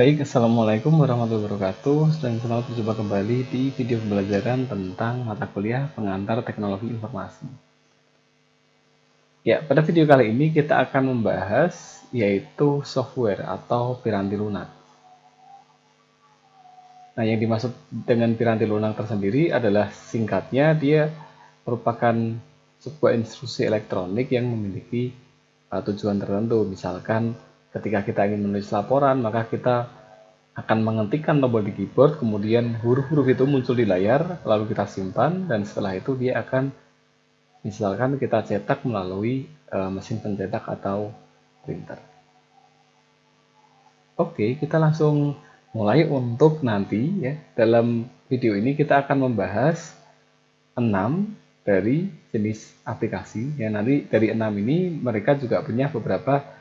Baik, Assalamualaikum warahmatullahi wabarakatuh. Dan selamat berjumpa kembali di video pembelajaran tentang mata kuliah pengantar teknologi informasi. Ya, pada video kali ini kita akan membahas yaitu software atau piranti lunak. Nah, yang dimaksud dengan piranti lunak tersendiri adalah singkatnya dia merupakan sebuah instruksi elektronik yang memiliki tujuan tertentu. Misalkan ketika kita ingin menulis laporan, maka kita akan mengetikkan tombol di keyboard, kemudian huruf-huruf itu muncul di layar, lalu kita simpan, dan setelah itu dia akan, misalkan kita cetak melalui mesin pencetak atau printer. Oke, kita langsung mulai untuk nanti ya. Dalam video ini kita akan membahas 6 dari jenis aplikasi. Ya, nanti dari 6 ini mereka juga punya beberapa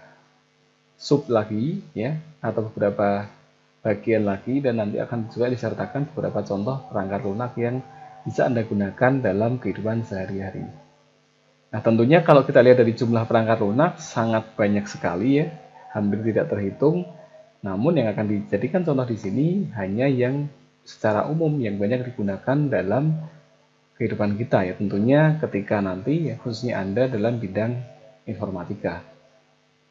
sub lagi ya, atau beberapa bagian lagi, dan nanti akan juga disertakan beberapa contoh perangkat lunak yang bisa Anda gunakan dalam kehidupan sehari-hari. Nah, tentunya kalau kita lihat dari jumlah perangkat lunak sangat banyak sekali ya, hampir tidak terhitung. Namun yang akan dijadikan contoh di sini hanya yang secara umum yang banyak digunakan dalam kehidupan kita ya, tentunya ketika nanti ya, khususnya Anda dalam bidang informatika.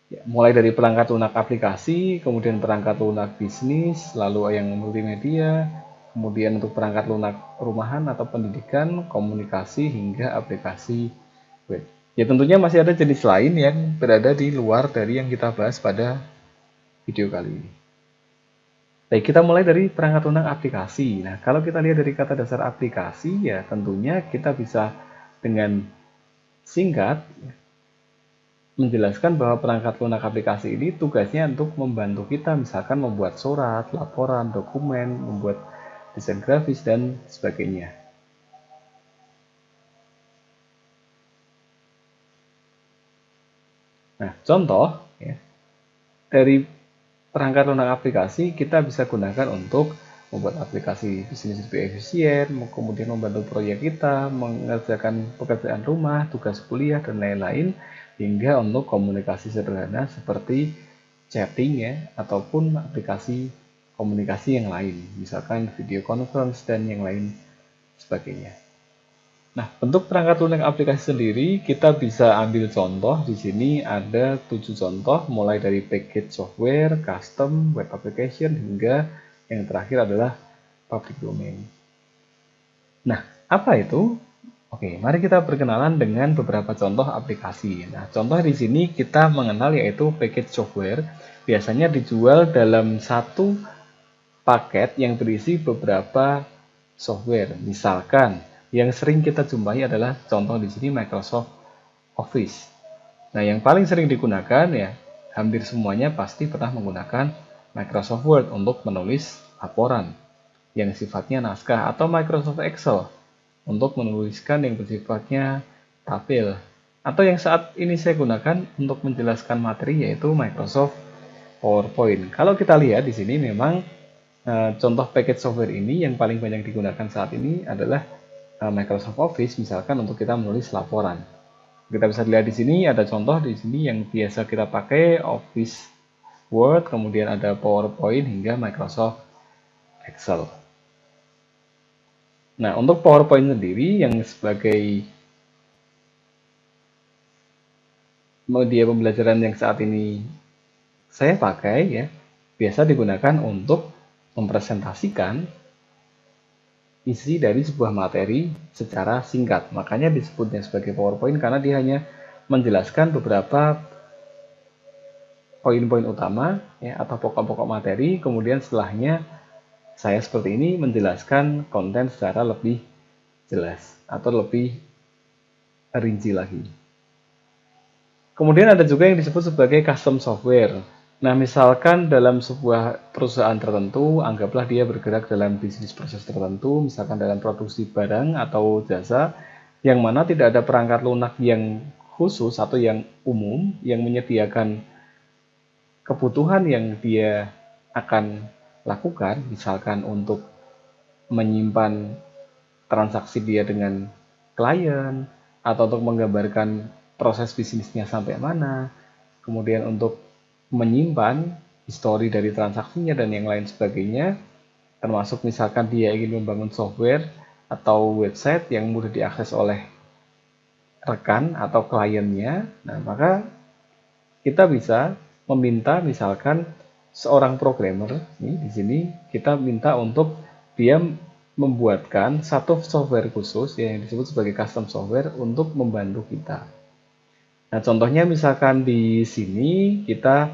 Ya, mulai dari perangkat lunak aplikasi, kemudian perangkat lunak bisnis, lalu yang multimedia, kemudian untuk perangkat lunak rumahan atau pendidikan, komunikasi, hingga aplikasi web. Ya, tentunya masih ada jenis lain yang berada di luar dari yang kita bahas pada video kali ini. Baik, kita mulai dari perangkat lunak aplikasi. Nah, kalau kita lihat dari kata dasar aplikasi, ya tentunya kita bisa dengan singkat menjelaskan bahwa perangkat lunak aplikasi ini tugasnya untuk membantu kita, misalkan membuat surat, laporan, dokumen, membuat desain grafis, dan sebagainya. Nah, contoh ya, dari perangkat lunak aplikasi kita bisa gunakan untuk membuat aplikasi bisnis lebih efisien, kemudian membantu proyek kita, mengerjakan pekerjaan rumah, tugas kuliah, dan lain-lain, hingga untuk komunikasi sederhana seperti chatting ya, ataupun aplikasi komunikasi yang lain, misalkan video conference dan yang lain sebagainya. Nah, bentuk perangkat lunak aplikasi sendiri kita bisa ambil contoh. Di sini ada 7 contoh, mulai dari package software, custom, web application, hingga yang terakhir adalah public domain. Nah, apa itu? Oke, mari kita berkenalan dengan beberapa contoh aplikasi. Nah, contoh di sini kita mengenal yaitu package software. Biasanya dijual dalam satu paket yang berisi beberapa software. Misalkan yang sering kita jumpai adalah contoh di sini Microsoft Office. Nah, yang paling sering digunakan ya, hampir semuanya pasti pernah menggunakan Microsoft Word untuk menulis laporan yang sifatnya naskah, atau Microsoft Excel untuk menuliskan yang bersifatnya tabel, atau yang saat ini saya gunakan untuk menjelaskan materi yaitu Microsoft PowerPoint. Kalau kita lihat di sini memang contoh package software ini yang paling banyak digunakan saat ini adalah Microsoft Office, misalkan untuk kita menulis laporan. Kita bisa lihat di sini ada contoh di sini yang biasa kita pakai Office Word, kemudian ada PowerPoint hingga Microsoft Excel. Nah, untuk PowerPoint sendiri yang sebagai media pembelajaran yang saat ini saya pakai ya, biasa digunakan untuk mempresentasikan isi dari sebuah materi secara singkat. Makanya disebutnya sebagai PowerPoint karena dia hanya menjelaskan beberapa poin-poin utama ya, atau pokok-pokok materi, kemudian setelahnya saya seperti ini menjelaskan konten secara lebih jelas atau lebih rinci lagi. Kemudian ada juga yang disebut sebagai custom software. Nah, misalkan dalam sebuah perusahaan tertentu, anggaplah dia bergerak dalam bisnis proses tertentu, misalkan dalam produksi barang atau jasa, yang mana tidak ada perangkat lunak yang khusus atau yang umum, yang menyediakan kebutuhan yang dia akan lakukan, misalkan untuk menyimpan transaksi dia dengan klien, atau untuk menggambarkan proses bisnisnya sampai mana, kemudian untuk menyimpan histori dari transaksinya dan yang lain sebagainya, termasuk misalkan dia ingin membangun software atau website yang mudah diakses oleh rekan atau kliennya. Nah, maka kita bisa meminta misalkan seorang programmer, nih di sini kita minta untuk dia membuatkan satu software khusus yang disebut sebagai custom software untuk membantu kita. Nah, contohnya misalkan di sini kita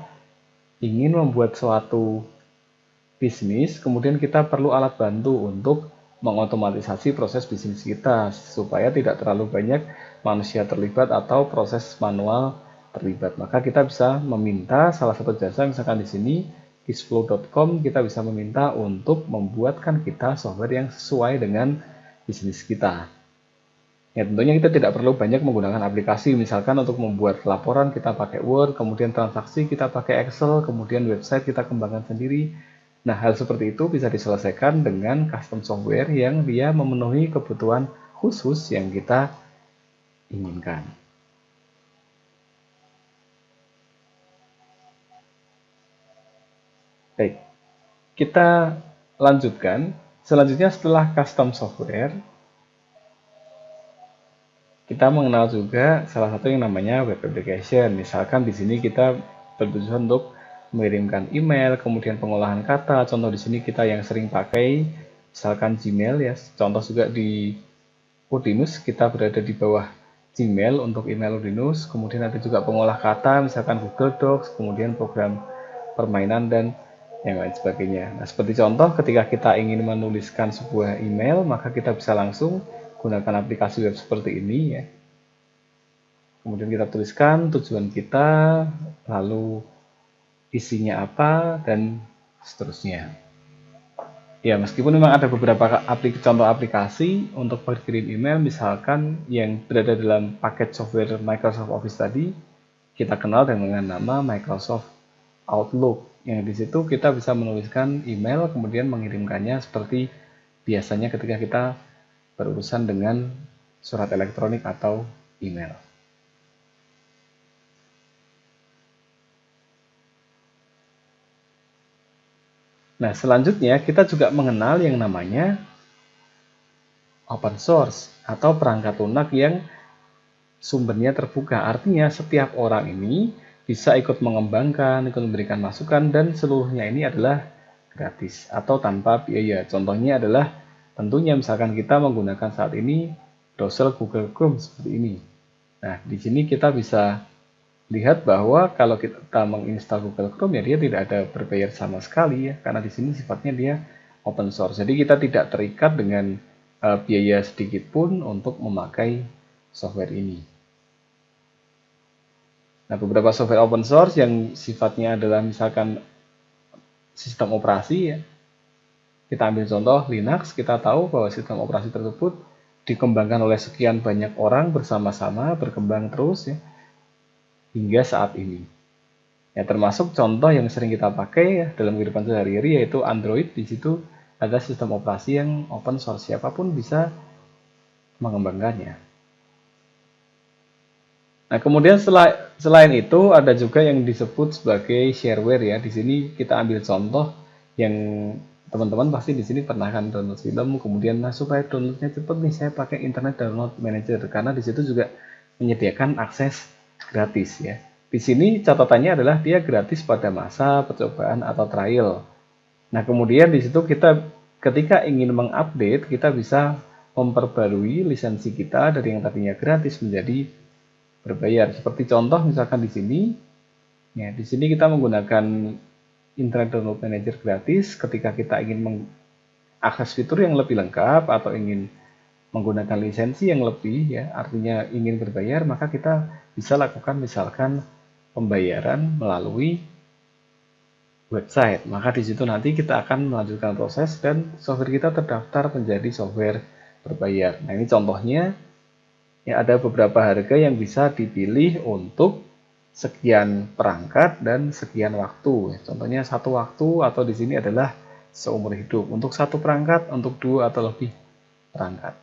ingin membuat suatu bisnis, kemudian kita perlu alat bantu untuk mengotomatisasi proses bisnis kita supaya tidak terlalu banyak manusia terlibat atau proses manual terlibat. Maka kita bisa meminta salah satu jasa, misalkan di sini Kissflow.com, kita bisa meminta untuk membuatkan kita software yang sesuai dengan bisnis kita. Ya, tentunya kita tidak perlu banyak menggunakan aplikasi, misalkan untuk membuat laporan kita pakai Word, kemudian transaksi kita pakai Excel, kemudian website kita kembangkan sendiri. Nah, hal seperti itu bisa diselesaikan dengan custom software yang dia memenuhi kebutuhan khusus yang kita inginkan. Baik, kita lanjutkan. Selanjutnya setelah custom software, kita mengenal juga salah satu yang namanya web application. Misalkan di sini kita bertujuan untuk mengirimkan email, kemudian pengolahan kata. Contoh di sini kita yang sering pakai, misalkan Gmail ya. Contoh juga di Udinus, kita berada di bawah Gmail untuk email Udinus. Kemudian ada juga pengolah kata, misalkan Google Docs, kemudian program permainan dan yang lain sebagainya. Nah, seperti contoh ketika kita ingin menuliskan sebuah email, maka kita bisa langsung gunakan aplikasi web seperti ini ya. Kemudian kita tuliskan tujuan kita, lalu isinya apa, dan seterusnya. Ya, meskipun memang ada beberapa contoh aplikasi untuk berkirim email, misalkan yang berada dalam paket software Microsoft Office tadi, kita kenal dengan nama Microsoft Outlook. Yang di situ kita bisa menuliskan email, kemudian mengirimkannya seperti biasanya ketika kita berurusan dengan surat elektronik atau email. Nah, selanjutnya kita juga mengenal yang namanya open source atau perangkat lunak yang sumbernya terbuka. Artinya setiap orang ini bisa ikut mengembangkan, ikut memberikan masukan, dan seluruhnya ini adalah gratis atau tanpa biaya. Contohnya adalah tentunya misalkan kita menggunakan saat ini browser Google Chrome seperti ini. Nah, di sini kita bisa lihat bahwa kalau kita menginstal Google Chrome ya dia tidak ada berbayar sama sekali ya, karena di sini sifatnya dia open source. Jadi kita tidak terikat dengan biaya sedikit pun untuk memakai software ini. Nah, beberapa software open source yang sifatnya adalah misalkan sistem operasi ya. Kita ambil contoh Linux, kita tahu bahwa sistem operasi tersebut dikembangkan oleh sekian banyak orang bersama-sama, berkembang terus ya, hingga saat ini. Ya, termasuk contoh yang sering kita pakai ya, dalam kehidupan sehari-hari yaitu Android. Di situ ada sistem operasi yang open source, siapapun bisa mengembangkannya. Nah, kemudian selain itu ada juga yang disebut sebagai shareware ya. Di sini kita ambil contoh yang teman-teman pasti di sini pernah kan download film, kemudian supaya downloadnya cepat nih saya pakai internet download manager karena di situ juga menyediakan akses gratis ya. Di sini catatannya adalah dia gratis pada masa percobaan atau trial. Nah, kemudian di situ kita ketika ingin mengupdate, kita bisa memperbarui lisensi kita dari yang tadinya gratis menjadi berbayar. Seperti contoh misalkan di sini, ya di sini kita menggunakan Internet Download Manager gratis. Ketika kita ingin mengakses fitur yang lebih lengkap atau ingin menggunakan lisensi yang lebih, ya artinya ingin berbayar, maka kita bisa lakukan misalkan pembayaran melalui website. Maka di situ nanti kita akan melanjutkan proses dan software kita terdaftar menjadi software berbayar. Nah, ini contohnya. Ya, ada beberapa harga yang bisa dipilih untuk sekian perangkat dan sekian waktu. Contohnya satu waktu atau di sini adalah seumur hidup. Untuk satu perangkat, untuk dua atau lebih perangkat.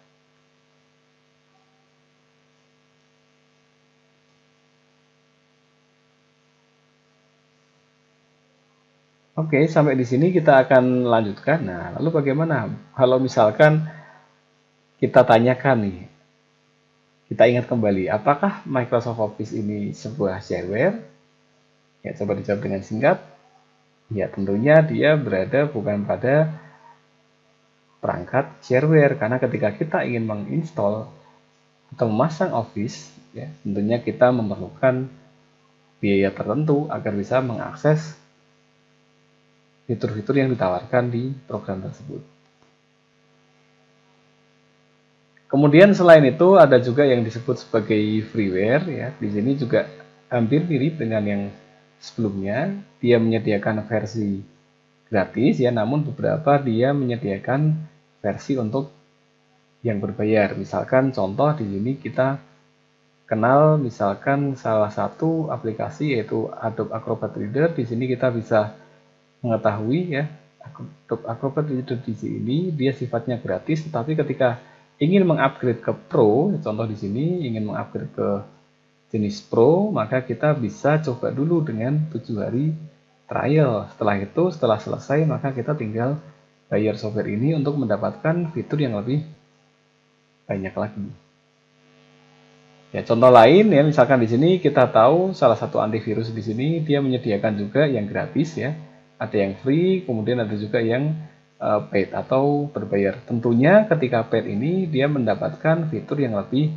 Oke, sampai di sini kita akan lanjutkan. Nah, lalu bagaimana kalau misalkan kita tanyakan nih, kita ingat kembali, apakah Microsoft Office ini sebuah shareware? Ya, coba dijawab dengan singkat. Ya, tentunya dia berada bukan pada perangkat shareware, karena ketika kita ingin menginstall atau memasang Office, ya, tentunya kita memerlukan biaya tertentu agar bisa mengakses fitur-fitur yang ditawarkan di program tersebut. Kemudian selain itu ada juga yang disebut sebagai freeware, ya. Di sini juga hampir mirip dengan yang sebelumnya. Dia menyediakan versi gratis, ya, namun beberapa dia menyediakan versi untuk yang berbayar. Misalkan contoh di sini kita kenal misalkan salah satu aplikasi yaitu Adobe Acrobat Reader. Di sini kita bisa mengetahui, ya, Adobe Acrobat Reader di sini dia sifatnya gratis, tetapi ketika ingin mengupgrade ke Pro, contoh di sini ingin mengupgrade ke jenis Pro, maka kita bisa coba dulu dengan 7 hari trial. Setelah itu, setelah selesai, maka kita tinggal bayar software ini untuk mendapatkan fitur yang lebih banyak lagi. Ya, contoh lain, ya, misalkan di sini kita tahu salah satu antivirus di sini dia menyediakan juga yang gratis, ya. Ada yang free, kemudian ada juga yang paid atau berbayar. Tentunya ketika paid ini dia mendapatkan fitur yang lebih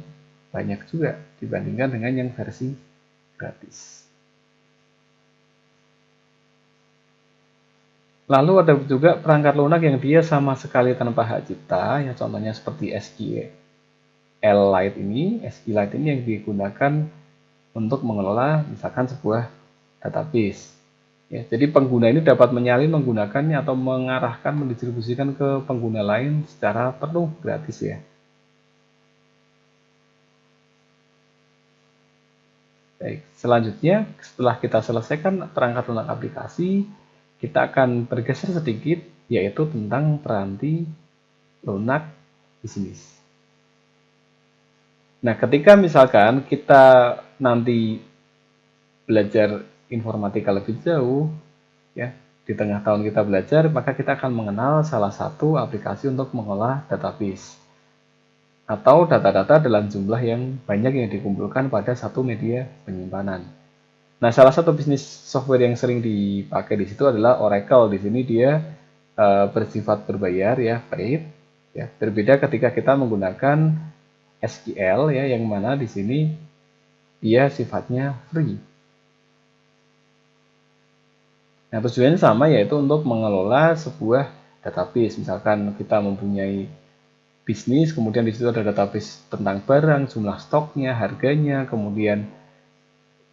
banyak juga dibandingkan dengan yang versi gratis. Lalu ada juga perangkat lunak yang dia sama sekali tanpa hak cipta, ya, contohnya seperti SQLite ini. SQLite ini yang digunakan untuk mengelola misalkan sebuah database. Ya, jadi pengguna ini dapat menyalin menggunakannya atau mengarahkan, mendistribusikan ke pengguna lain secara penuh gratis, ya. Baik, selanjutnya setelah kita selesaikan perangkat lunak aplikasi, kita akan bergeser sedikit yaitu tentang peranti lunak bisnis. Nah, ketika misalkan kita nanti belajar informatika lebih jauh, ya, di tengah tahun kita belajar, maka kita akan mengenal salah satu aplikasi untuk mengolah database atau data-data dalam jumlah yang banyak yang dikumpulkan pada satu media penyimpanan. Nah, salah satu bisnis software yang sering dipakai di situ adalah Oracle. Di sini dia bersifat berbayar, ya, paid. Ya, berbeda ketika kita menggunakan SQL, ya, yang mana di sini dia sifatnya free. Nah, tujuannya sama, yaitu untuk mengelola sebuah database. Misalkan kita mempunyai bisnis, kemudian di situ ada database tentang barang, jumlah stoknya, harganya, kemudian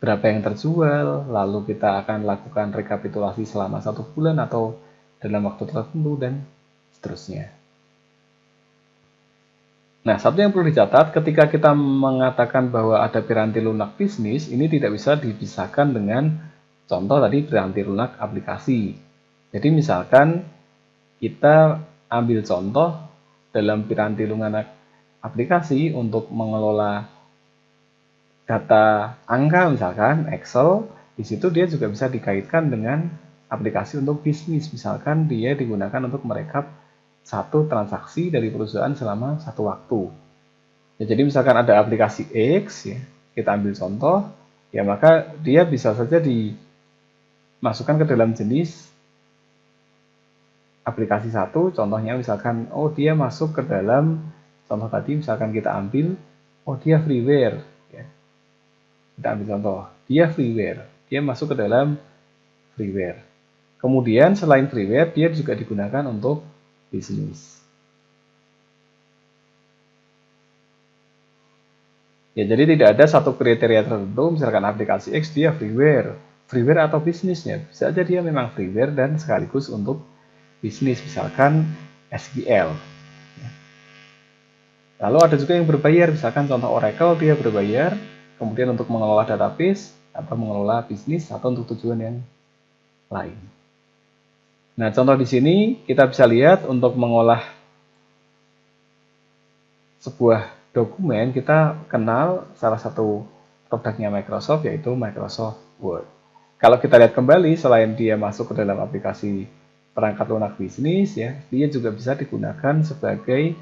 berapa yang terjual, lalu kita akan lakukan rekapitulasi selama 1 bulan atau dalam waktu tertentu, dan seterusnya. Nah, satu yang perlu dicatat ketika kita mengatakan bahwa ada piranti lunak bisnis, ini tidak bisa dipisahkan dengan contoh tadi piranti lunak aplikasi. Jadi misalkan kita ambil contoh dalam piranti lunak aplikasi untuk mengelola data angka, misalkan Excel, di situ dia juga bisa dikaitkan dengan aplikasi untuk bisnis. Misalkan dia digunakan untuk merekap satu transaksi dari perusahaan selama satu waktu. Ya, jadi misalkan ada aplikasi X, ya, kita ambil contoh, ya, maka dia bisa saja dimasukkan ke dalam jenis aplikasi satu. Contohnya misalkan, oh, dia masuk ke dalam contoh tadi, misalkan kita ambil, oh, dia freeware, ya. Kita ambil contoh, dia freeware, dia masuk ke dalam freeware. Kemudian selain freeware, dia juga digunakan untuk bisnis. Ya, jadi tidak ada satu kriteria tertentu, misalkan aplikasi X dia freeware atau bisnisnya. Bisa saja dia memang freeware dan sekaligus untuk bisnis, misalkan SQL. Lalu ada juga yang berbayar, misalkan contoh Oracle dia berbayar, kemudian untuk mengelola database atau mengelola bisnis atau untuk tujuan yang lain. Nah, contoh di sini kita bisa lihat untuk mengolah sebuah dokumen, kita kenal salah satu produknya Microsoft yaitu Microsoft Word. kalau kita lihat kembali, selain dia masuk ke dalam aplikasi perangkat lunak bisnis, ya, dia juga bisa digunakan sebagai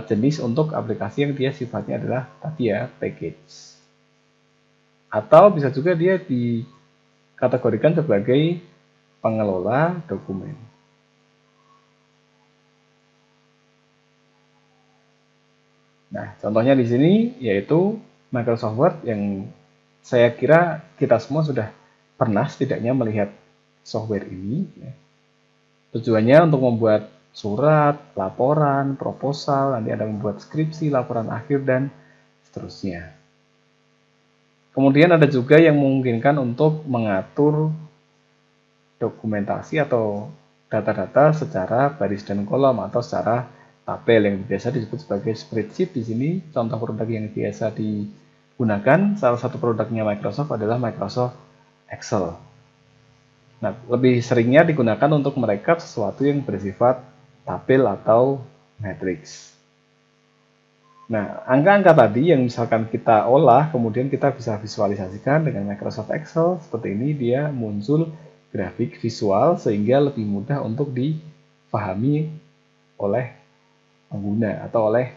jenis untuk aplikasi yang dia sifatnya adalah tadi ya package. Atau bisa juga dia dikategorikan sebagai pengelola dokumen. Nah, contohnya di sini yaitu Microsoft Word yang saya kira kita semua sudah pernah setidaknya melihat software ini. Tujuannya untuk membuat surat, laporan, proposal, nanti ada membuat skripsi, laporan akhir, dan seterusnya. Kemudian ada juga yang memungkinkan untuk mengatur dokumentasi atau data-data secara baris dan kolom atau secara tabel yang biasa disebut sebagai spreadsheet. Di sini contoh produk yang biasa digunakan, salah satu produknya Microsoft adalah Microsoft Excel. Nah, lebih seringnya digunakan untuk merekap sesuatu yang bersifat tabel atau matriks. Nah, angka-angka tadi yang misalkan kita olah, kemudian kita bisa visualisasikan dengan Microsoft Excel. Seperti ini dia muncul grafik visual sehingga lebih mudah untuk dipahami oleh pengguna atau oleh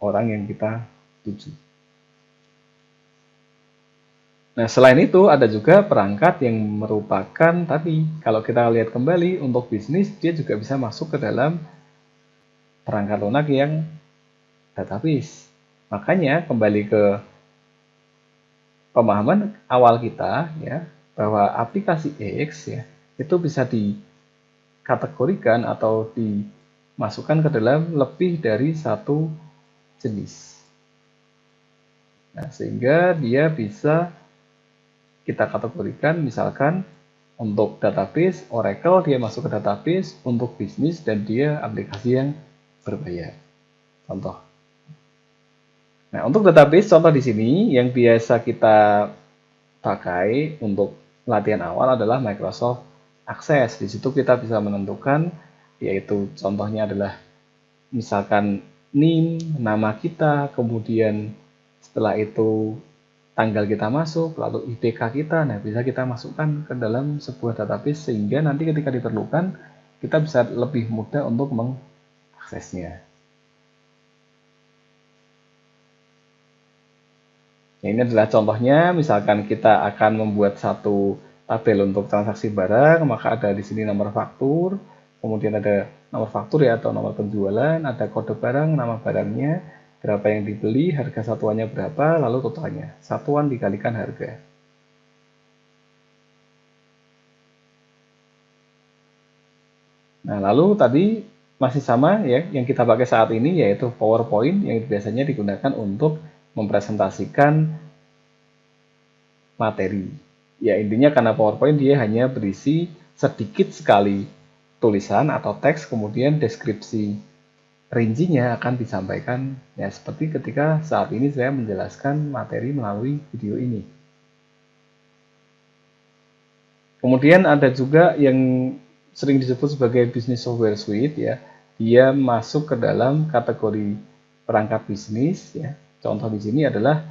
orang yang kita tuju. Nah, selain itu ada juga perangkat yang merupakan tadi, kalau kita lihat kembali untuk bisnis, dia juga bisa masuk ke dalam perangkat lunak yang database. Makanya kembali ke pemahaman awal kita ya, bahwa aplikasi X ya, itu bisa dikategorikan atau dimasukkan ke dalam lebih dari satu jenis. Nah, sehingga dia bisa kita kategorikan misalkan untuk database Oracle dia masuk ke database, untuk bisnis dan dia aplikasi yang berbayar. Contoh. Nah, untuk database contoh di sini yang biasa kita pakai untuk latihan awal adalah Microsoft Access. Di situ kita bisa menentukan yaitu contohnya adalah misalkan NIM, nama kita, kemudian setelah itu tanggal kita masuk, lalu IPK kita, nah bisa kita masukkan ke dalam sebuah database sehingga nanti ketika diperlukan kita bisa lebih mudah untuk mengaksesnya. Nah, ini adalah contohnya, misalkan kita akan membuat satu tabel untuk transaksi barang, maka ada di sini nomor faktur, kemudian ada nomor faktur ya atau nomor penjualan, ada kode barang, nama barangnya, berapa yang dibeli, harga satuannya berapa, lalu totalnya. Satuan dikalikan harga. Nah, lalu tadi masih sama ya, yang kita pakai saat ini yaitu PowerPoint yang biasanya digunakan untuk mempresentasikan materi. Ya, intinya karena PowerPoint dia hanya berisi sedikit sekali tulisan atau teks, kemudian deskripsi rincinya akan disampaikan ya seperti ketika saat ini saya menjelaskan materi melalui video ini. Kemudian ada juga yang sering disebut sebagai business software suite ya. Dia masuk ke dalam kategori perangkat bisnis ya. Contoh di sini adalah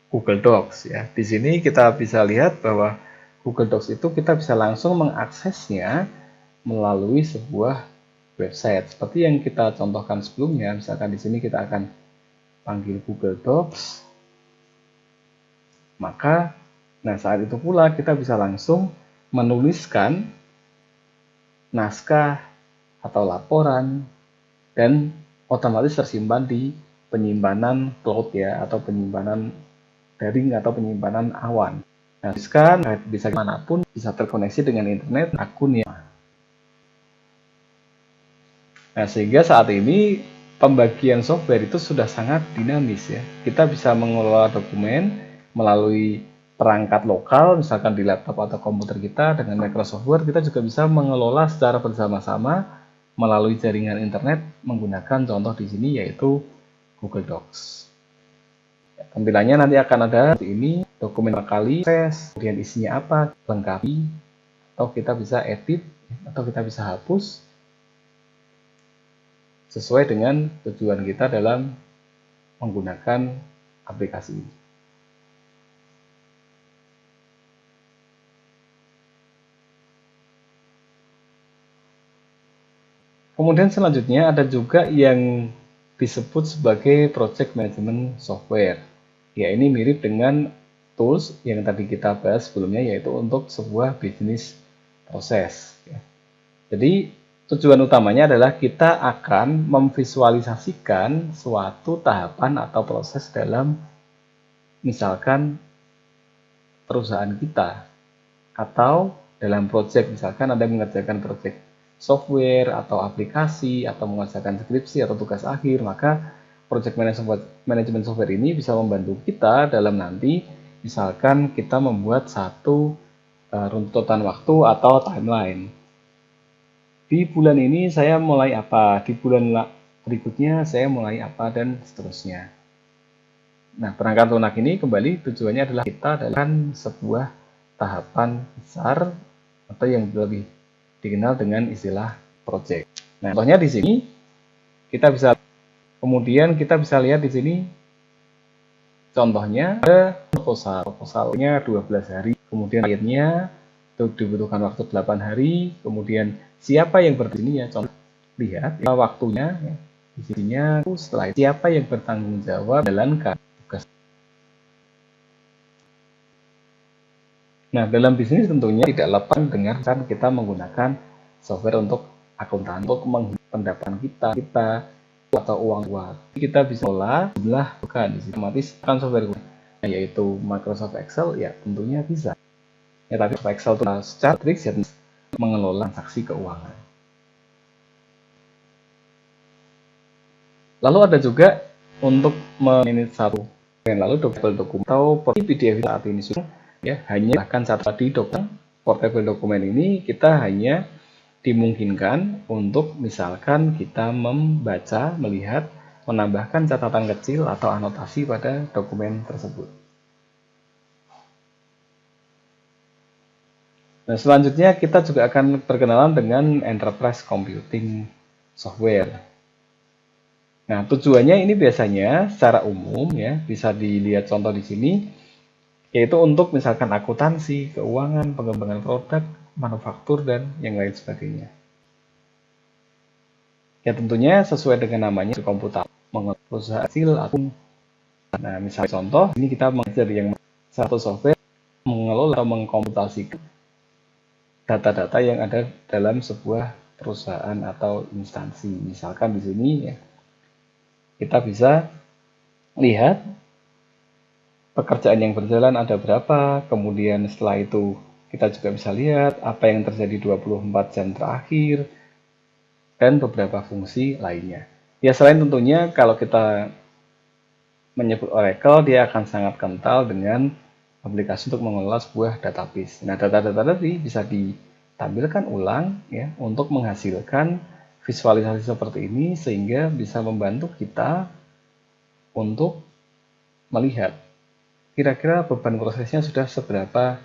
Google Docs ya. Di sini kita bisa lihat bahwa Google Docs itu kita bisa langsung mengaksesnya melalui sebuah website seperti yang kita contohkan sebelumnya. Misalkan di sini kita akan panggil Google Docs, maka nah saat itu pula kita bisa langsung menuliskan naskah atau laporan dan otomatis tersimpan di penyimpanan cloud ya atau penyimpanan daring atau penyimpanan awan. Nah, bisa dimanapun, bisa terkoneksi dengan internet akun ya. Nah, sehingga saat ini pembagian software itu sudah sangat dinamis ya. Kita bisa mengelola dokumen melalui perangkat lokal, misalkan di laptop atau komputer kita dengan Microsoft Word, kita juga bisa mengelola secara bersama-sama melalui jaringan internet menggunakan contoh di sini yaitu Google Docs. Tampilannya nanti akan ada seperti ini, dokumen kali, kemudian isinya apa, lengkapi, atau kita bisa edit, atau kita bisa hapus, sesuai dengan tujuan kita dalam menggunakan aplikasi ini. Kemudian selanjutnya ada juga yang disebut sebagai project management software. Ya, ini mirip dengan tools yang tadi kita bahas sebelumnya, yaitu untuk sebuah bisnis proses. Ya. Jadi tujuan utamanya adalah kita akan memvisualisasikan suatu tahapan atau proses dalam misalkan perusahaan kita, atau dalam project, misalkan Anda mengerjakan project software atau aplikasi atau mengerjakan skripsi atau tugas akhir, maka project management software ini bisa membantu kita dalam nanti misalkan kita membuat satu runtutan waktu atau timeline. Di bulan ini saya mulai apa, di bulan berikutnya saya mulai apa, dan seterusnya. Nah, perangkat lunak ini kembali tujuannya adalah kita adalah sebuah tahapan besar atau yang lebih dikenal dengan istilah project. Nah, contohnya di sini kita bisa lihat di sini contohnya ada proposalnya 12 hari, kemudian akhirnya itu dibutuhkan waktu 8 hari, kemudian siapa yang ini ya, contoh lihat ya, waktunya ya, di sininya setelah itu, siapa yang bertanggung jawab menjalankan tugas. Nah, dalam bisnis tentunya tidak lepas dengan kita menggunakan software untuk akuntan, untuk pendapatan kita atau uang buat. Kita bisa olah jumlah bukan di sini otomatis kan software yaitu Microsoft Excel, ya tentunya bisa. Ya, tapi Excel itu secara trik ya, mengelola transaksi keuangan. Lalu ada juga untuk memanage satu dan lalu double dokumen atau PDF saat ini sudah ya hanya bahkan satu di dokumen portable dokumen ini kita hanya dimungkinkan untuk misalkan kita membaca, melihat, menambahkan catatan kecil atau anotasi pada dokumen tersebut. Nah, selanjutnya kita juga akan berkenalan dengan Enterprise Computing Software. Nah, tujuannya ini biasanya secara umum ya, bisa dilihat contoh di sini, yaitu untuk misalkan akuntansi, keuangan, pengembangan produk, manufaktur, dan yang lain sebagainya. Ya tentunya sesuai dengan namanya komputer, perusahaan hasil akun. Nah, misalnya contoh, ini kita mengajar yang satu software mengelola atau mengkomputasikan data-data yang ada dalam sebuah perusahaan atau instansi. Misalkan di sini ya, kita bisa lihat pekerjaan yang berjalan ada berapa, kemudian setelah itu kita juga bisa lihat apa yang terjadi 24 jam terakhir, dan beberapa fungsi lainnya. Ya selain tentunya kalau kita menyebut Oracle, dia akan sangat kental dengan aplikasi untuk mengelola sebuah database. Nah, data-data tadi bisa ditampilkan ulang ya untuk menghasilkan visualisasi seperti ini sehingga bisa membantu kita untuk melihat kira-kira beban prosesnya sudah seberapa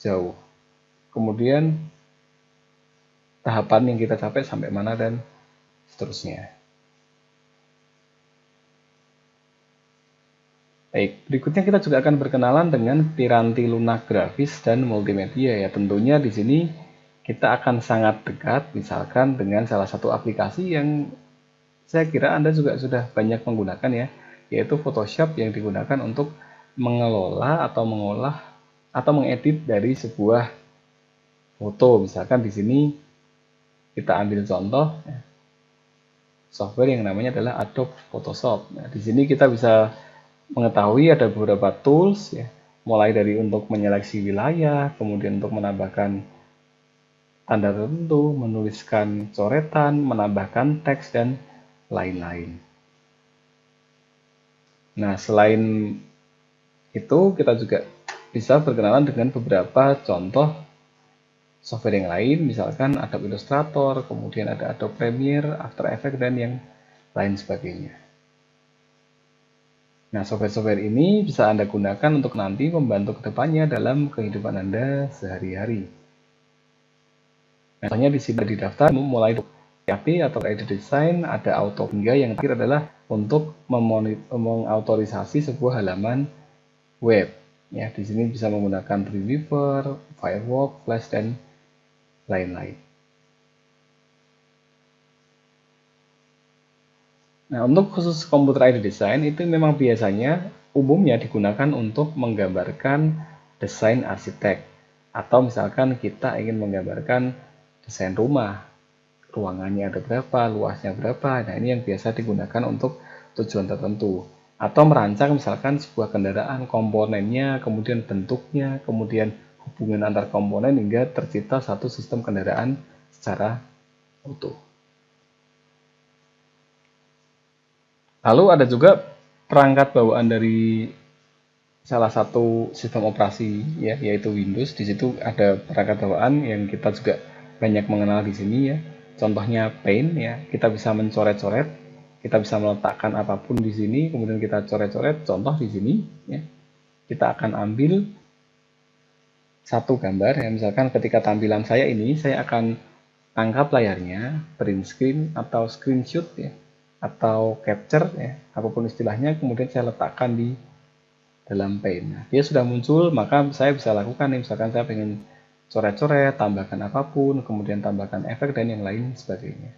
jauh. Kemudian tahapan yang kita capai sampai mana dan seterusnya. Baik, berikutnya kita juga akan berkenalan dengan piranti lunak grafis dan multimedia ya. Tentunya di sini kita akan sangat dekat misalkan dengan salah satu aplikasi yang saya kira Anda juga sudah banyak menggunakan ya, yaitu Photoshop yang digunakan untuk mengelola atau mengolah atau mengedit dari sebuah foto. Misalkan di sini kita ambil contoh ya, software yang namanya adalah Adobe Photoshop. Nah, di sini kita bisa mengetahui ada beberapa tools ya, mulai dari untuk menyeleksi wilayah, kemudian untuk menambahkan tanda tertentu, menuliskan coretan, menambahkan teks, dan lain-lain. Nah, selain itu kita juga bisa berkenalan dengan beberapa contoh software yang lain, misalkan Adobe Illustrator, kemudian ada Adobe Premiere, After Effects, dan yang lain sebagainya. Nah, software-software ini bisa Anda gunakan untuk nanti membantu kedepannya dalam kehidupan Anda sehari-hari. Contohnya di sini didaftar mulai PHP atau edit design, ada auto, hingga yang terakhir adalah untuk mengautorisasi sebuah halaman web. Ya, di sini bisa menggunakan Dreamweaver, Fireworks, Flash, dan lain-lain. Nah, untuk khusus computer aided design itu memang biasanya umumnya digunakan untuk menggambarkan desain arsitek. Atau misalkan kita ingin menggambarkan desain rumah, ruangannya ada berapa, luasnya berapa. Nah, ini yang biasa digunakan untuk tujuan tertentu. Atau merancang misalkan sebuah kendaraan, komponennya, kemudian bentuknya, kemudian hubungan antar komponen hingga tercipta satu sistem kendaraan secara utuh. Lalu ada juga perangkat bawaan dari salah satu sistem operasi ya, yaitu Windows. Di situ ada perangkat bawaan yang kita juga banyak mengenal di sini ya. Contohnya Paint ya, kita bisa mencoret-coret, kita bisa meletakkan apapun di sini, kemudian kita coret-coret. Contoh di sini ya, kita akan ambil satu gambar ya, misalkan ketika tampilan saya ini, saya akan tangkap layarnya, print screen atau screenshot ya, atau capture ya, apapun istilahnya, kemudian saya letakkan di dalam Paint. Nah, dia sudah muncul, maka saya bisa lakukan nih, misalkan saya ingin coret-coret, tambahkan apapun, kemudian tambahkan efek dan yang lain sebagainya.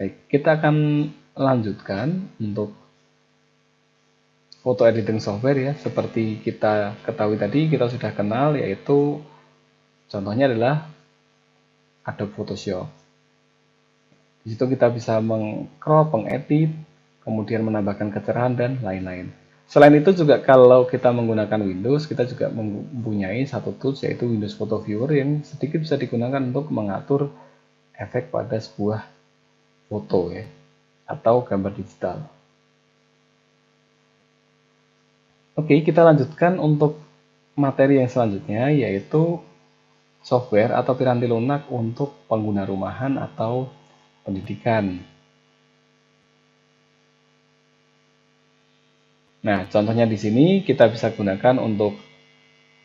Baik, kita akan lanjutkan untuk foto editing software ya, seperti kita ketahui tadi, kita sudah kenal, yaitu contohnya adalah Adobe Photoshop. Di situ kita bisa mengcrop, mengedit, kemudian menambahkan kecerahan dan lain-lain. Selain itu juga kalau kita menggunakan Windows, kita juga mempunyai satu tools yaitu Windows Photo Viewer yang sedikit bisa digunakan untuk mengatur efek pada sebuah foto ya, atau gambar digital. Oke, kita lanjutkan untuk materi yang selanjutnya yaitu software atau piranti lunak untuk pengguna rumahan atau pendidikan. Nah, contohnya di sini kita bisa gunakan untuk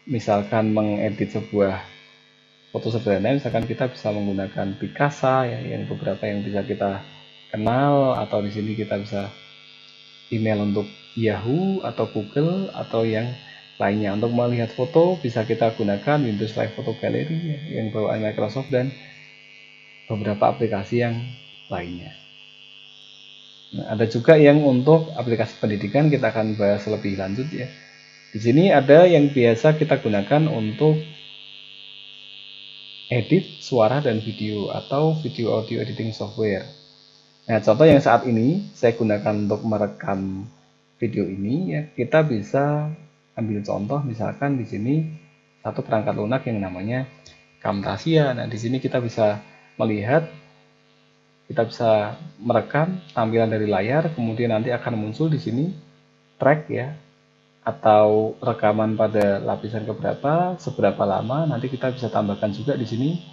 misalkan mengedit sebuah foto sederhana, misalkan kita bisa menggunakan Picasa ya, yang beberapa yang bisa kita kenal, atau di sini kita bisa email untuk Yahoo atau Google atau yang lainnya. Untuk melihat foto bisa kita gunakan Windows Live Photo Gallery ya, yang bawaan Microsoft dan beberapa aplikasi yang lainnya. Nah, ada juga yang untuk aplikasi pendidikan, kita akan bahas lebih lanjut ya. Di sini ada yang biasa kita gunakan untuk edit suara dan video atau video audio editing software. Nah, contoh yang saat ini saya gunakan untuk merekam video ini ya, kita bisa ambil contoh misalkan di sini satu perangkat lunak yang namanya Camtasia. Nah, di sini kita bisa melihat, kita bisa merekam tampilan dari layar, kemudian nanti akan muncul di sini track ya, atau rekaman pada lapisan keberapa, seberapa lama, nanti kita bisa tambahkan juga di sini,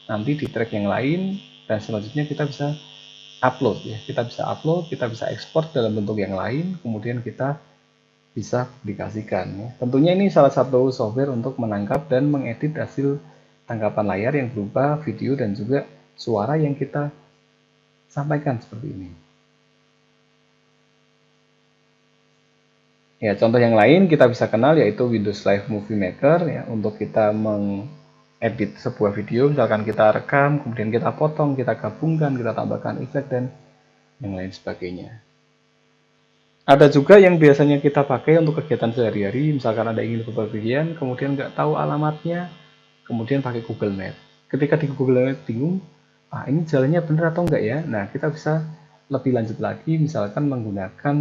nanti di track yang lain, dan selanjutnya kita bisa upload ya, kita bisa ekspor dalam bentuk yang lain, kemudian kita bisa publikasikan ya. Tentunya ini salah satu software untuk menangkap dan mengedit hasil tangkapan layar yang berupa video dan juga suara yang kita sampaikan seperti ini. Ya, contoh yang lain kita bisa kenal yaitu Windows Live Movie Maker ya, untuk kita mengedit sebuah video, misalkan kita rekam, kemudian kita potong, kita gabungkan, kita tambahkan efek dan yang lain sebagainya. Ada juga yang biasanya kita pakai untuk kegiatan sehari-hari, misalkan Anda ingin bepergian, kemudian nggak tahu alamatnya, kemudian pakai Google Maps. Ketika di Google Maps bingung, ini jalannya benar atau enggak ya? Nah, kita bisa lebih lanjut lagi, misalkan menggunakan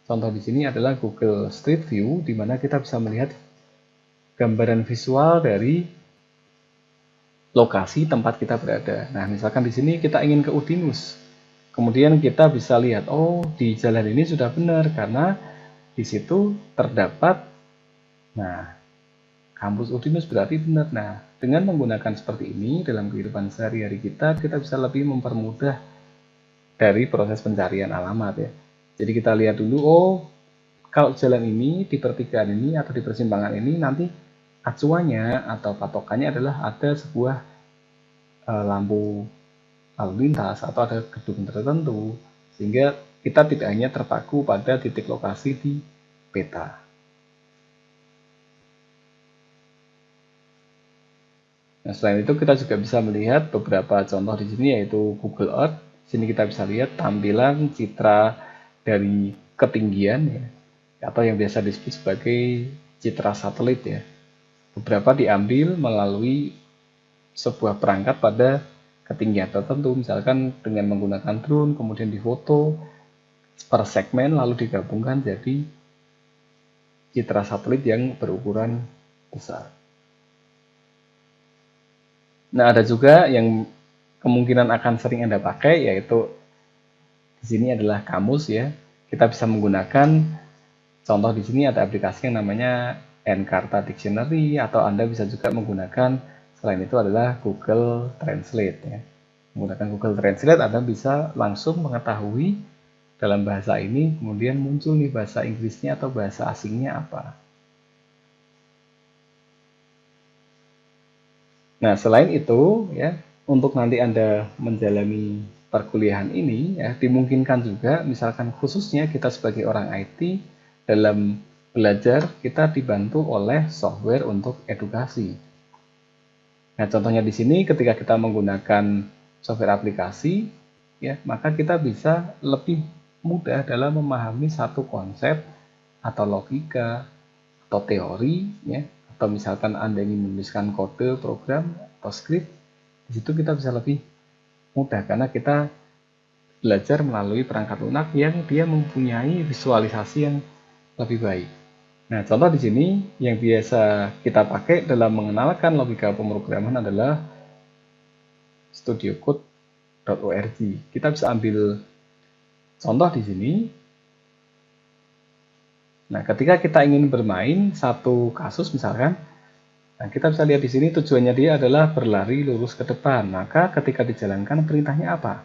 contoh di sini adalah Google Street View, di mana kita bisa melihat gambaran visual dari lokasi tempat kita berada. Nah, misalkan di sini kita ingin ke Udinus, kemudian kita bisa lihat, oh di jalan ini sudah benar karena di situ terdapat, nah kampus Udinus berarti benar. Nah, dengan menggunakan seperti ini dalam kehidupan sehari-hari kita bisa lebih mempermudah dari proses pencarian alamat ya. Jadi kita lihat dulu, oh kalau jalan ini di pertigaan ini atau di persimpangan ini nanti acuannya atau patokannya adalah ada sebuah lampu lalu lintas atau ada gedung tertentu, sehingga kita tidak hanya terpaku pada titik lokasi di peta. Nah, selain itu kita juga bisa melihat beberapa contoh di sini, yaitu Google Earth. Di sini kita bisa lihat tampilan citra dari ketinggian ya, atau yang biasa disebut sebagai citra satelit ya. Beberapa diambil melalui sebuah perangkat pada ketinggian tertentu, misalkan dengan menggunakan drone, kemudian difoto per segmen lalu digabungkan jadi citra satelit yang berukuran besar. Nah, ada juga yang kemungkinan akan sering Anda pakai, yaitu di sini adalah kamus ya. Kita bisa menggunakan, contoh di sini ada aplikasi yang namanya Encarta Dictionary, atau Anda bisa juga menggunakan, selain itu adalah Google Translate ya. Menggunakan Google Translate Anda bisa langsung mengetahui dalam bahasa ini, kemudian muncul nih bahasa Inggrisnya atau bahasa asingnya apa. Nah, selain itu ya, untuk nanti Anda menjalani perkuliahan ini ya, dimungkinkan juga misalkan khususnya kita sebagai orang IT dalam belajar kita dibantu oleh software untuk edukasi. Nah, contohnya di sini ketika kita menggunakan software aplikasi ya, maka kita bisa lebih mudah dalam memahami satu konsep atau logika atau teori ya, atau misalkan Anda ingin menuliskan kode program atau script, di situ kita bisa lebih mudah karena kita belajar melalui perangkat lunak yang dia mempunyai visualisasi yang lebih baik. Nah, contoh di sini yang biasa kita pakai dalam mengenalkan logika pemrograman adalah studiocode.org. Kita bisa ambil contoh di sini. Nah, ketika kita ingin bermain satu kasus misalkan, nah kita bisa lihat di sini tujuannya dia adalah berlari lurus ke depan. Maka ketika dijalankan perintahnya apa?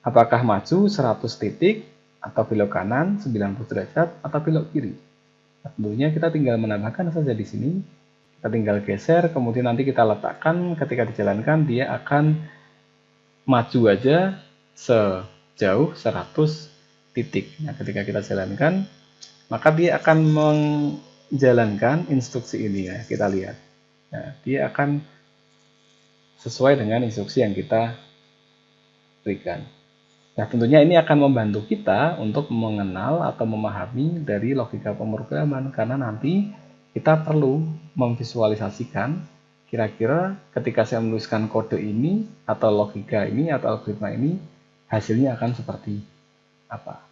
Apakah maju 100 titik, atau belok kanan 90 derajat, atau belok kiri? Nah, tentunya kita tinggal menambahkan saja di sini. Kita tinggal geser, kemudian nanti kita letakkan ketika dijalankan dia akan maju aja sejauh 100 titik. Nah, ketika kita jalankan, maka dia akan menjalankan instruksi ini ya, kita lihat. Nah, dia akan sesuai dengan instruksi yang kita berikan. Nah, tentunya ini akan membantu kita untuk mengenal atau memahami dari logika pemrograman, karena nanti kita perlu memvisualisasikan kira-kira ketika saya menuliskan kode ini atau logika ini atau algoritma ini hasilnya akan seperti apa.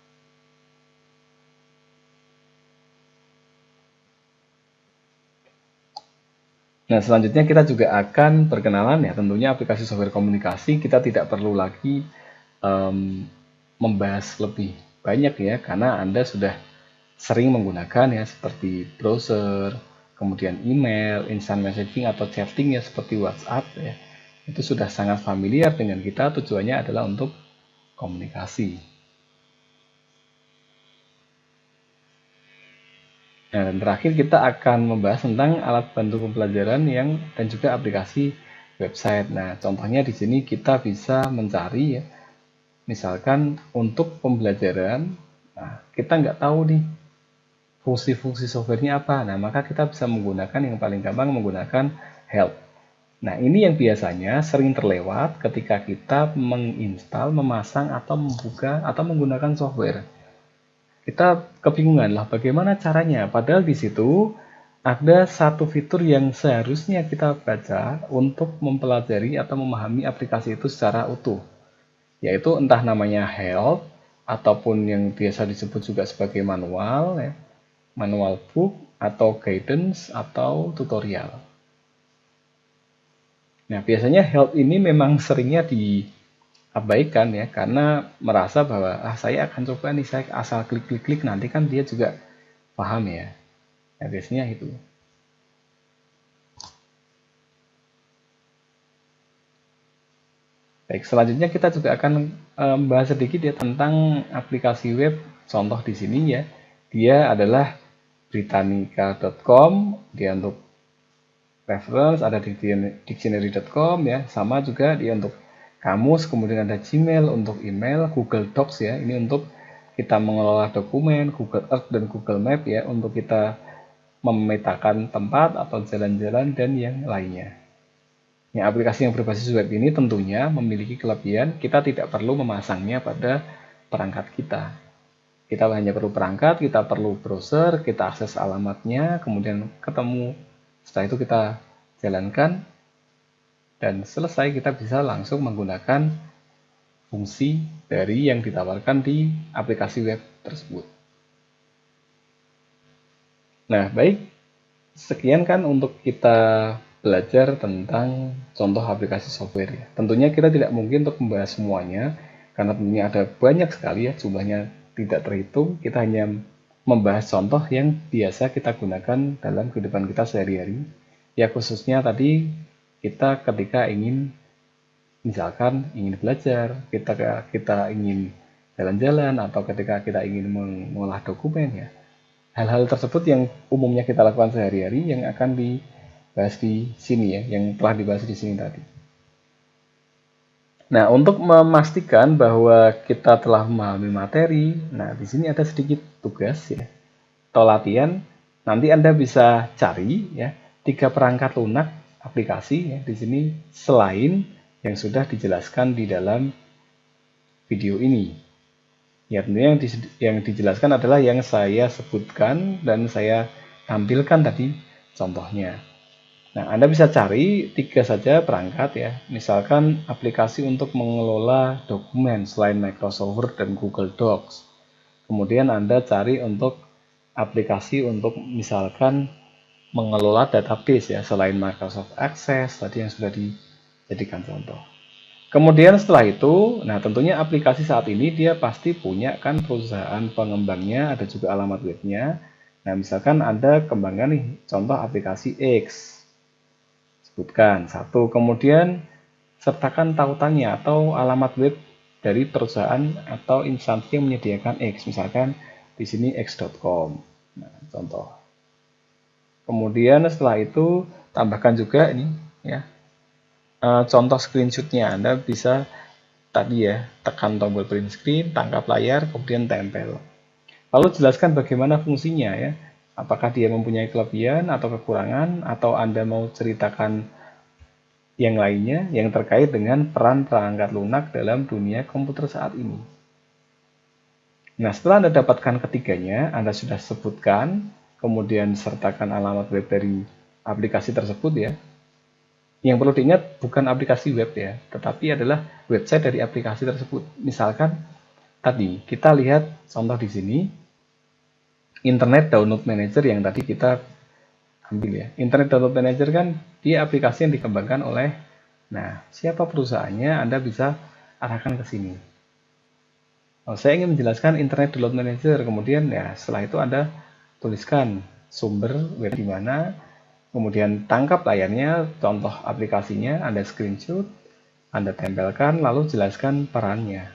Nah, selanjutnya kita juga akan berkenalan ya, tentunya aplikasi software komunikasi kita tidak perlu lagi membahas lebih banyak ya, karena Anda sudah sering menggunakan ya, seperti browser, kemudian email, instant messaging atau chatting ya, seperti WhatsApp ya. Itu sudah sangat familiar dengan kita, tujuannya adalah untuk komunikasi. Nah, dan terakhir kita akan membahas tentang alat bantu pembelajaran dan juga aplikasi website. Nah, contohnya di sini kita bisa mencari ya, misalkan untuk pembelajaran, nah kita nggak tahu nih fungsi-fungsi softwarenya apa. Nah, maka kita bisa menggunakan yang paling gampang, menggunakan help. Nah, ini yang biasanya sering terlewat ketika kita menginstal, memasang, atau membuka, atau menggunakan software. Kita kebingungan lah bagaimana caranya, padahal di situ ada satu fitur yang seharusnya kita baca untuk mempelajari atau memahami aplikasi itu secara utuh, yaitu entah namanya help ataupun yang biasa disebut juga sebagai manual ya, manual book atau guidance atau tutorial. Nah, biasanya help ini memang seringnya diabaikan ya, karena merasa bahwa saya akan coba nih, saya asal klik-klik nanti kan dia juga paham ya. Nah, biasanya itu. Baik, selanjutnya kita juga akan membahas sedikit ya tentang aplikasi web. Contoh di sini ya, dia adalah britannica.com, dia untuk reference, ada dictionary.com ya, sama juga dia untuk kamus, kemudian ada Gmail untuk email, Google Docs ya, ini untuk kita mengelola dokumen, Google Earth dan Google Map ya, untuk kita memetakan tempat atau jalan-jalan dan yang lainnya. Ya, aplikasi yang berbasis web ini tentunya memiliki kelebihan kita tidak perlu memasangnya pada perangkat kita. Kita hanya perlu perangkat, kita perlu browser, kita akses alamatnya, kemudian ketemu. Setelah itu kita jalankan, dan selesai kita bisa langsung menggunakan fungsi dari yang ditawarkan di aplikasi web tersebut. Nah, baik. Sekian kan untuk kita belajar tentang contoh aplikasi software ya. Tentunya kita tidak mungkin untuk membahas semuanya, karena tentunya ada banyak sekali ya, jumlahnya tidak terhitung. Kita hanya membahas contoh yang biasa kita gunakan dalam kehidupan kita sehari-hari. Ya khususnya tadi kita ketika ingin, misalkan ingin belajar, kita ingin jalan-jalan, atau ketika kita ingin mengolah dokumen ya. Hal-hal tersebut yang umumnya kita lakukan sehari-hari yang akan dibahas di sini ya, yang telah dibahas di sini tadi. Nah, untuk memastikan bahwa kita telah memahami materi, nah di sini ada sedikit tugas ya, atau latihan. Nanti Anda bisa cari ya 3 perangkat lunak aplikasi ya di sini selain yang sudah dijelaskan di dalam video ini. Ya, tentunya yang dijelaskan adalah yang saya sebutkan dan saya tampilkan tadi contohnya. Nah, Anda bisa cari 3 saja perangkat ya. Misalkan aplikasi untuk mengelola dokumen selain Microsoft Word dan Google Docs. Kemudian Anda cari untuk aplikasi untuk misalkan mengelola database ya selain Microsoft Access tadi yang sudah dijadikan contoh. Kemudian setelah itu, nah tentunya aplikasi saat ini dia pasti punya kan perusahaan pengembangnya, ada juga alamat webnya. Nah misalkan Anda kembangkan nih, contoh aplikasi X. Sebutkan satu, kemudian sertakan tautannya atau alamat web dari perusahaan atau instansi yang menyediakan X. Misalkan di sini x.com. Nah, contoh. Kemudian setelah itu tambahkan juga ini ya. Contoh screenshotnya Anda bisa tadi ya, tekan tombol print screen, tangkap layar, kemudian tempel. Lalu jelaskan bagaimana fungsinya ya. Apakah dia mempunyai kelebihan atau kekurangan, atau Anda mau ceritakan yang lainnya yang terkait dengan peran perangkat lunak dalam dunia komputer saat ini. Nah, setelah Anda dapatkan ketiganya, Anda sudah sebutkan, kemudian sertakan alamat web dari aplikasi tersebut ya. Yang perlu diingat bukan aplikasi web ya, tetapi adalah website dari aplikasi tersebut. Misalkan tadi kita lihat contoh di sini, Internet Download Manager yang tadi kita ambil ya. Internet Download Manager kan dia aplikasi yang dikembangkan oleh, nah siapa perusahaannya, Anda bisa arahkan ke sini. Saya ingin menjelaskan Internet Download Manager, kemudian ya setelah itu Anda tuliskan sumber web di mana, kemudian tangkap layarnya, contoh aplikasinya, Anda screenshot, Anda tempelkan, lalu jelaskan perannya.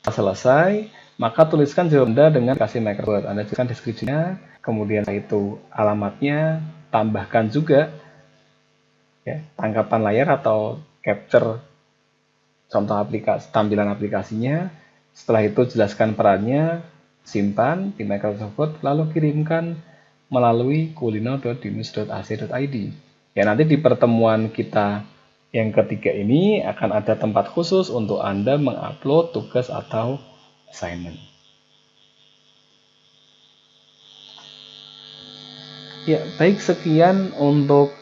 Setelah selesai, maka tuliskan jawaban Anda dengan kasih Microsoft. Anda tuliskan deskripsinya, kemudian itu alamatnya, tambahkan juga ya, tangkapan layar atau capture contoh aplikasi, tampilan aplikasinya. Setelah itu jelaskan perannya, simpan di Microsoft Word, lalu kirimkan melalui kulino.dimus.ac.id. Ya, nanti di pertemuan kita yang ketiga ini akan ada tempat khusus untuk Anda mengupload tugas atau assignment. Ya, baik, sekian untuk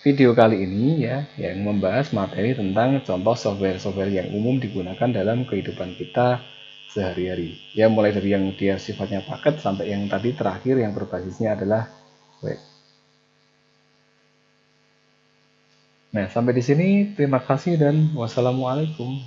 video kali ini ya, yang membahas materi tentang contoh software-software yang umum digunakan dalam kehidupan kita sehari-hari. Ya, mulai dari yang dia sifatnya paket sampai yang tadi terakhir yang berbasisnya adalah web. Nah, sampai di sini terima kasih dan wassalamualaikum.